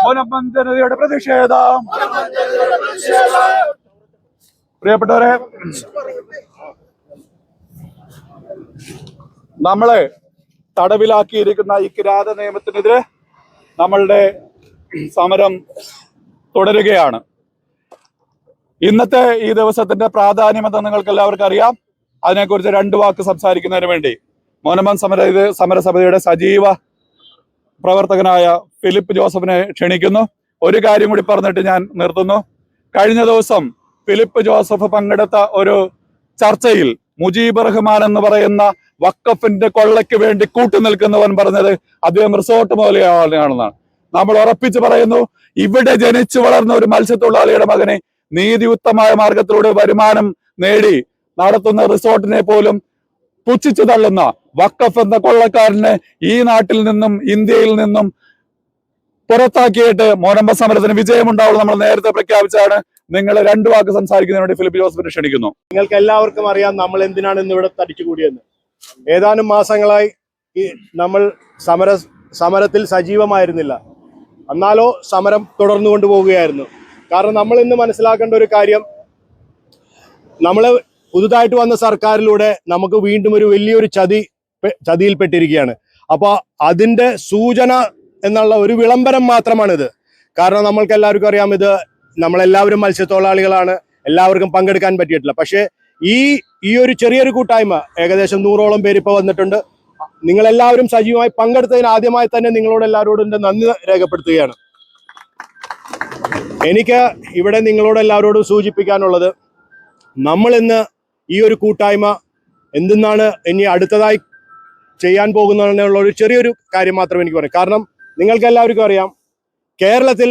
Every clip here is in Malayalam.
മുനമ്പം ജനതയുടെ പ്രതിഷേധം. പ്രിയപ്പെട്ടവരെ, നമ്മളെ തടവിലാക്കിയിരിക്കുന്ന ഈ കിരാത നിയമത്തിനെതിരെ നമ്മളുടെ സമരം തുടരുകയാണ്. ഇന്നത്തെ ഈ ദിവസത്തിന്റെ പ്രാധാന്യം എന്ന് നിങ്ങൾക്ക് എല്ലാവർക്കും അറിയാം. അതിനെക്കുറിച്ച് രണ്ട് വാക്ക് സംസാരിക്കുന്നതിന് വേണ്ടി മുനമ്പം സമരസമിതിയുടെ സജീവ പ്രവർത്തകനായ ഫിലിപ്പ് ജോസഫിനെ ക്ഷണിക്കുന്നു. ഒരു കാര്യം കൂടി പറഞ്ഞിട്ട് ഞാൻ നിർത്തുന്നു. കഴിഞ്ഞ ദിവസം ഫിലിപ്പ് ജോസഫ് പങ്കെടുത്ത ഒരു ചർച്ചയിൽ മുജീബ് റഹ്മാൻ എന്ന് പറയുന്ന വഖഫിന്റെ കൊള്ളയ്ക്ക് വേണ്ടി കൂട്ടുനിൽക്കുന്നവൻ പറഞ്ഞത് അദ്ദേഹം റിസോർട്ട് മുതലാളിയാണെന്നാണ്. നമ്മൾ ഉറപ്പിച്ച് പറയുന്നു, ഇവിടെ ജനിച്ചു വളർന്ന ഒരു മത്സ്യത്തൊഴിലാളിയുടെ മകനെ നീതിയുക്തമായ മാർഗത്തിലൂടെ വരുമാനം നേടി നടത്തുന്ന റിസോർട്ടിനെ പോലും പുച്ഛിച്ചു തള്ളുന്ന വഖഫ് എന്ന കൊള്ളക്കാരനെ ഈ നാട്ടിൽ നിന്നും ഇന്ത്യയിൽ നിന്നും പുറത്താക്കിയിട്ട് മുനമ്പം സമരത്തിന് വിജയമുണ്ടാവുള്ളൂ നമ്മൾ നേരത്തെ പ്രഖ്യാപിച്ചാണ്. നിങ്ങൾ രണ്ട് വാക്ക് സംസാരിക്കുന്നതിന് വേണ്ടി ഫിലിപ്പ് ജോസഫിനെ ക്ഷണിക്കുന്നു. നിങ്ങൾക്ക് എല്ലാവർക്കും അറിയാം നമ്മൾ എന്തിനാണ് ഇന്ന് ഇവിടെ തടിച്ചുകൂടിയെന്ന്. ഏതാനും മാസങ്ങളായി നമ്മൾ സമരത്തിൽ സജീവമായിരുന്നില്ല. എന്നാലോ സമരം തുടർന്നു കൊണ്ടുപോവുകയായിരുന്നു. കാരണം നമ്മൾ ഇന്ന് മനസ്സിലാക്കേണ്ട ഒരു കാര്യം, നമ്മൾ പുതുതായിട്ട് വന്ന സർക്കാരിലൂടെ നമുക്ക് വീണ്ടും ഒരു വലിയൊരു ചതിയിൽപ്പെട്ടിരിക്കുകയാണ്. അപ്പോൾ അതിൻ്റെ സൂചന എന്നുള്ള ഒരു വിളംബരം മാത്രമാണിത്. കാരണം നമ്മൾക്ക് എല്ലാവർക്കും അറിയാം, ഇത് നമ്മളെല്ലാവരും മത്സ്യത്തൊഴിലാളികളാണ്, എല്ലാവർക്കും പങ്കെടുക്കാൻ പറ്റിയിട്ടില്ല. പക്ഷേ ഈ ഒരു ചെറിയൊരു കൂട്ടായ്മ ഏകദേശം 100ഓളം പേര് ഇപ്പോൾ വന്നിട്ടുണ്ട്. നിങ്ങളെല്ലാവരും സജീവമായി പങ്കെടുത്തതിന് ആദ്യമായി തന്നെ നിങ്ങളോട് എല്ലാവരോടും എൻ്റെ നന്ദി രേഖപ്പെടുത്തുകയാണ്. എനിക്ക് ഇവിടെ നിങ്ങളോട് എല്ലാവരോടും സൂചിപ്പിക്കാനുള്ളത്, നമ്മൾ ഇന്ന് ഈ ഒരു കൂട്ടായ്മ എന്തെന്നാണ് ഇനി അടുത്തതായി ചെയ്യാൻ പോകുന്നതിനുള്ള ഒരു ചെറിയൊരു കാര്യം മാത്രമേ എനിക്ക് പറയാം. കാരണം നിങ്ങൾക്ക് എല്ലാവർക്കും അറിയാം, കേരളത്തിൽ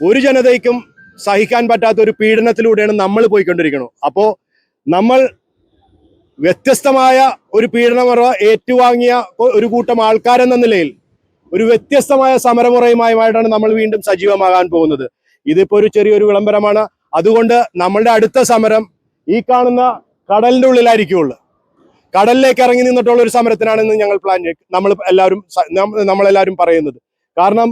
ഒരു ജനതയ്ക്കും സഹിക്കാൻ പറ്റാത്ത ഒരു പീഡനത്തിലൂടെയാണ് നമ്മൾ പോയിക്കൊണ്ടിരിക്കുന്നത്. അപ്പോൾ നമ്മൾ വ്യത്യസ്തമായ ഒരു പീഡനമുറ ഏറ്റുവാങ്ങിയ ഒരു കൂട്ടം ആൾക്കാരെന്ന നിലയിൽ ഒരു വ്യത്യസ്തമായ സമരമുറയുമായിട്ടാണ് നമ്മൾ വീണ്ടും സജീവമാകാൻ പോകുന്നത്. ഇതിപ്പോ ഒരു ചെറിയൊരു വിളംബരമാണ്. അതുകൊണ്ട് നമ്മളുടെ അടുത്ത സമരം ഈ കാണുന്ന കടലിന്റെ ഉള്ളിലായിരിക്കുള്ളൂ. കടലിലേക്ക് ഇറങ്ങി നിന്നിട്ടുള്ള ഒരു സമരത്തിനാണ് ഇന്ന് ഞങ്ങൾ നമ്മളെല്ലാവരും പറയുന്നത്. കാരണം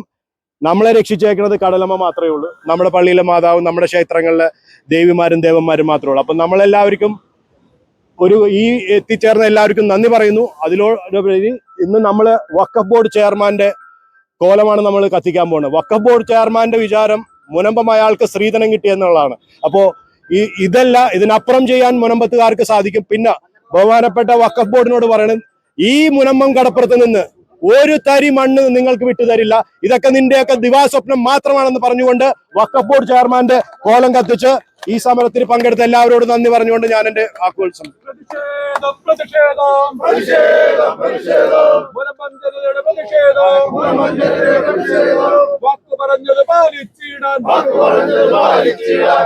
നമ്മളെ രക്ഷിച്ചേക്കുന്നത് കടലമ്മ മാത്രമേ ഉള്ളൂ. നമ്മുടെ പള്ളിയിലെ മാതാവും നമ്മുടെ ക്ഷേത്രങ്ങളിലെ ദേവിമാരും ദേവന്മാരും മാത്രമേ ഉള്ളൂ. അപ്പം നമ്മളെല്ലാവർക്കും ഈ എത്തിച്ചേർന്ന എല്ലാവർക്കും നന്ദി പറയുന്നു. അതിലോടുപരി ഇന്ന് നമ്മൾ വഖഫ് ബോർഡ് ചെയർമാന്റെ കോലമാണ് നമ്മൾ കത്തിക്കാൻ പോകുന്നത്. വഖഫ് ബോർഡ് ചെയർമാന്റെ വിചാരം മുനമ്പം അയാൾക്ക് സ്ത്രീധനം കിട്ടിയെന്നുള്ളതാണ്. അപ്പോൾ ഇതിനപ്പുറം ചെയ്യാൻ മുനമ്പത്തുകാർക്ക് സാധിക്കും. പിന്നെ ബഹുമാനപ്പെട്ട വഖഫ് ബോർഡിനോട് പറയണം, ഈ മുനമ്പം കടപ്പുറത്ത് നിന്ന് ഒരു തരി മണ്ണ് നിങ്ങൾക്ക് വിട്ടുതരില്ല, ഇതൊക്കെ നിന്റെയൊക്കെ ദിവാസ്വപ്നം മാത്രമാണെന്ന് പറഞ്ഞുകൊണ്ട് വഖഫ് ബോർഡ് ചെയർമാന്റെ കോലം കത്തിച്ച് ഈ സമരത്തിൽ പങ്കെടുത്ത എല്ലാവരോടും നന്ദി പറഞ്ഞുകൊണ്ട് ഞാൻ എന്റെ വാക്കുകൾ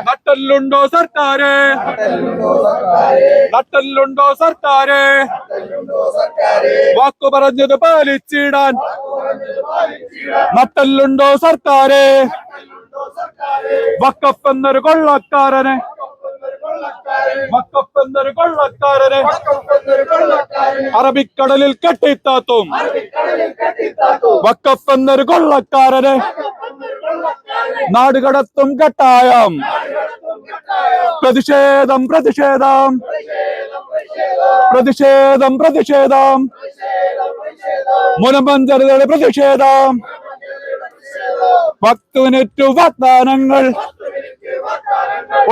നട്ടല്ലുണ്ടോ സർക്കാരെ, നട്ടല്ലുണ്ടോ സർക്കാരെ, വാക്കു പറഞ്ഞത് പാലിച്ചിടാൻ നട്ടല്ലുണ്ടോ സർക്കാരെ. വഖഫ് എന്നൊരു കൊള്ളക്കാരനെ, വഖഫ് എന്നൊരു കൊള്ളക്കാരനെ അറബിക്കടലിൽ കെട്ടിത്താത്തും. വഖഫ് എന്നൊരു കൊള്ളക്കാരനെ നാടുകടത്തും കട്ടായം. പ്രതിഷേധം പ്രതിഷേധം പ്രതിഷേധം പ്രതിഷേധം മുനമ്പം ജനതയുടെ പ്രതിഷേധം. വഖഫിനേറ്റു വാഗ്ദാനങ്ങൾ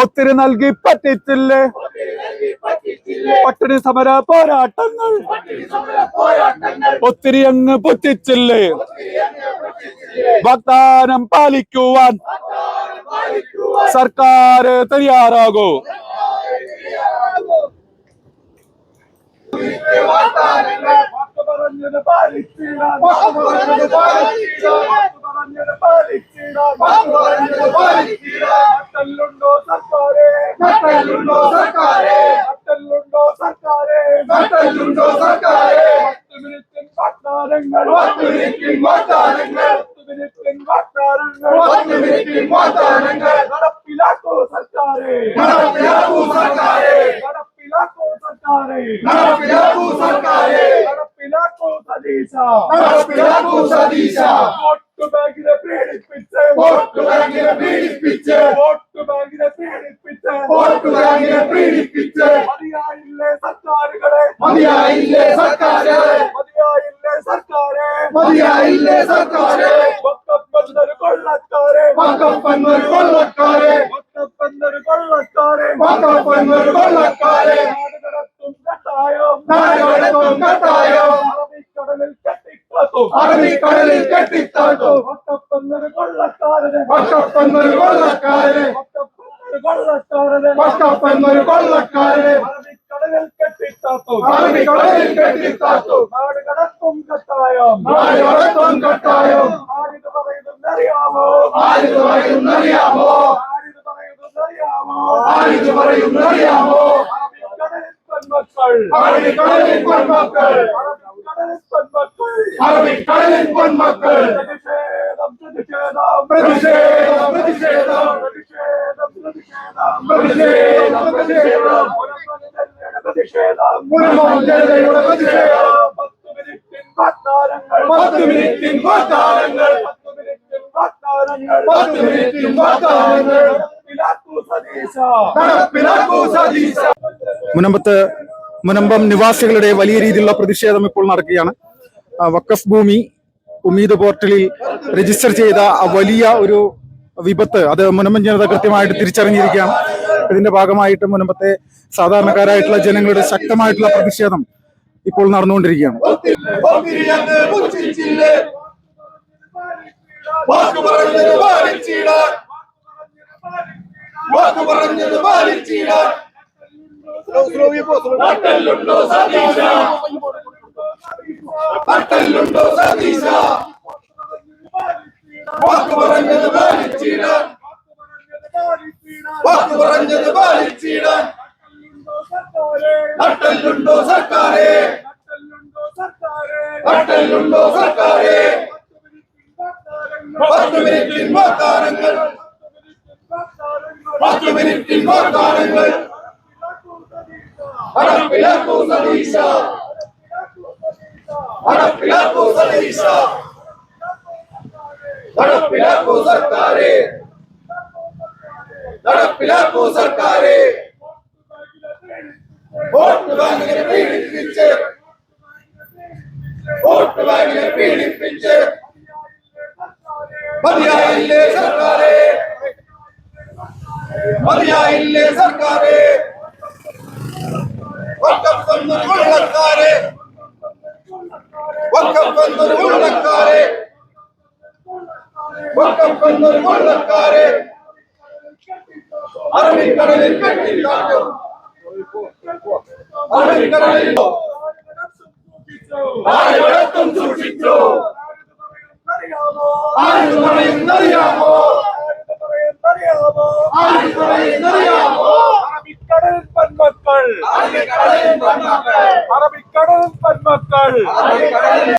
ഒത്തിരി നൽകി പറ്റിച്ചില്ലേ, പട്ടിണി സമര പോരാട്ടങ്ങൾ ഒത്തിരി അങ്ങ് പൊറ്റിച്ചില്ലേ. വാഗ്ദാനം പാലിക്കുവാൻ സർക്കാർ തയ്യാറാകൂ. നട്ടല്ലുണ്ടോ സർക്കാരെ, നട്ടല്ലുണ്ടോ സർക്കാരെ, നട്ടല്ലുണ്ടോ സർക്കാരെ, നട്ടല്ലുണ്ടോ സർക്കാരെ. 10 മിനിറ്റിൻ വാഗ്ദാനങ്ങൾ, 10 മിനിറ്റിൻ വാഗ്ദാനങ്ങൾ, 10 മിനിറ്റിൻ വാഗ്ദാനങ്ങൾ, 10 മിനിറ്റിൻ വാഗ്ദാനങ്ങൾ നടപ്പിലാക്കൂ സർക്കാരെ, നടപ്പിലാക്കൂ സർക്കാരെ, നടപ്പിലാക്കൂ സർക്കാരെ, നടപ്പിലാക്കൂ സർക്കാരെ, നടപ്പിലാക്കൂ സതീശ, നടപ്പിലാക്കൂ സതീശ വോട്ട് ബാങ്കിനെ പീഡിപ്പിച്ച് വോട്ട് ബാങ്കിനെ പീഡിപ്പിച്ച് വോട്ട് ബാങ്കിനെ പീഡിപ്പിച്ച് വോട്ട് ബാങ്കിനെ പീഡിപ്പിച്ച് മതിയായില്ലേ സർക്കാരുകളെ മതിയായില്ലേ സർക്കാരെ മതിയായില്ലേ സർക്കാരെ മതിയായില്ലേ സർക്കാരെ വക്കപ്പന്നൊരു കൊള്ളക്കാരെ വക്കപ്പന്നൊരു കൊള്ളക്കാരെ വക്കപ്പന്നൊരു കൊള്ളക്കാരെ വക്കപ്പന്നൊരു കൊള്ളക്കാരെ നാട് കടത്തും കട്ടായം നാട് കടത്തും കട്ടായം അറബിക്കടലിൽ കെട്ടിക്കാത്തും അറബിക്കടലിൽ കെട്ടിത്താട്ടും വക്കപ്പന്നൊരു കൊള്ളക്കാരനെ വക്കപ്പന്നൊരു കൊള്ളക്കാരനെ വക്കപ്പന്നൊരു കൊള്ളക്കാരനെ വക്കപ്പന്നൊരു കൊള്ളക്കാരനെ അറബിക്കടലിൽ കെട്ടിത്താത്തും അറബിക്കടലിൽ കെട്ടിത്താത്തും നാട് കടത്തും കട്ടായം നാട് കടത്തും കട്ടായം ആരിത് പറയുന്നറിയാമോ ആരിത് പറയുന്നറിയാമോ ആരിത് പറയുന്നറിയാമോ ആരിത് പറയുന്നറിയാമോ അറബിക്കടലിൽ പെൺമക്കൾ അറബിക്കടലിൽ പെൺമക്കൾ അറബിക്കടലിൽ പെൺമക്കൾ അറബിക്കടലിൽ പെൺമക്കൾ പ്രതിഷേധം പ്രതിഷേധം പ്രതിഷേധം പ്രതിഷേധം പ്രതിഷേധം പ്രതിഷേധം പ്രതിഷേധം പ്രതിഷേധം പ്രതിഷേധം മുഴുവൻ ജനതയുടെ പ്രതിഷേധം 10 മിനിറ്റിൻ വാഗ്ദാനങ്ങൾ 10 മിനിറ്റിൻ വാഗ്ദാനങ്ങൾ 10 മിനിറ്റിൻ വാഗ്ദാനങ്ങൾ 10 മിനിറ്റിൻ വാഗ്ദാനങ്ങൾ നടപ്പിലാക്കൂ സതീശ മുനമ്പം നിവാസികളുടെ വലിയ രീതിയിലുള്ള പ്രതിഷേധം ഇപ്പോൾ നടക്കുകയാണ്. വഖഫ് ഭൂമി ഉമീദ് പോർട്ടലിൽ രജിസ്റ്റർ ചെയ്ത വലിയ ഒരു വിപത്ത് അത് മുനമ്പം ജനത കൃത്യമായിട്ട് തിരിച്ചറിഞ്ഞിരിക്കുകയാണ്. ഇതിന്റെ ഭാഗമായിട്ട് മുനമ്പത്തെ സാധാരണക്കാരായിട്ടുള്ള ജനങ്ങളുടെ ശക്തമായിട്ടുള്ള പ്രതിഷേധം ഇപ്പോൾ നടന്നുകൊണ്ടിരിക്കുകയാണ്. നട്ടലുണ്ടോ സതീശ നട്ടലുണ്ടോ സതീശ വാക്ക് പറഞ്ഞത് പാലിച്ചിടാൻ വാക്ക് പറഞ്ഞത് പാലിച്ചിടാൻ നട്ടലുണ്ടോ സർക്കാരെ നട്ടലുണ്ടോ സർക്കാരെ 10 മിനിറ്റിൻ വാഗ്ദാനങ്ങൾ 10 മിനിറ്റിൻ വാഗ്ദാനങ്ങൾ നടപ്പിലാക്കൂ സതീശ നടപ്പിലാക്കൂ സതീശ നടപ്പിലാക്കൂ സർക്കാരെ നടപ്പിലാക്കൂ സർക്കാരെ വോട്ട് ബാങ്കിനെ പീഡിപ്പിച്ച് വോട്ട് ബാങ്കിനെ പീഡിപ്പിച്ച് മതിയായില്ലേ സർക്കാരെ മതിയായില്ലേ സർക്കാരെ വക്കപ്പന്നൊരു കൊള്ളക്കാരെ വക്കപ്പന്നൊരു കൊള്ളക്കാരെ വക്കപ്പന്നൊരു കൊള്ളക്കാരെ അറബിക്കടലിൽ കെട്ടിത്താട്ടും അറബിക്കടലിൽ ആരും സൂക്ഷിച്ചു ആരും പറയുന്നറിയാമോ ആരും പറയുന്നറിയാമോ അറബിക്കടലിൽ പെൺമക്കൾ അറബിക്കടലിൽ പെൺമക്കൾ അറബിക്കടലിൽ പെൺമക്കൾ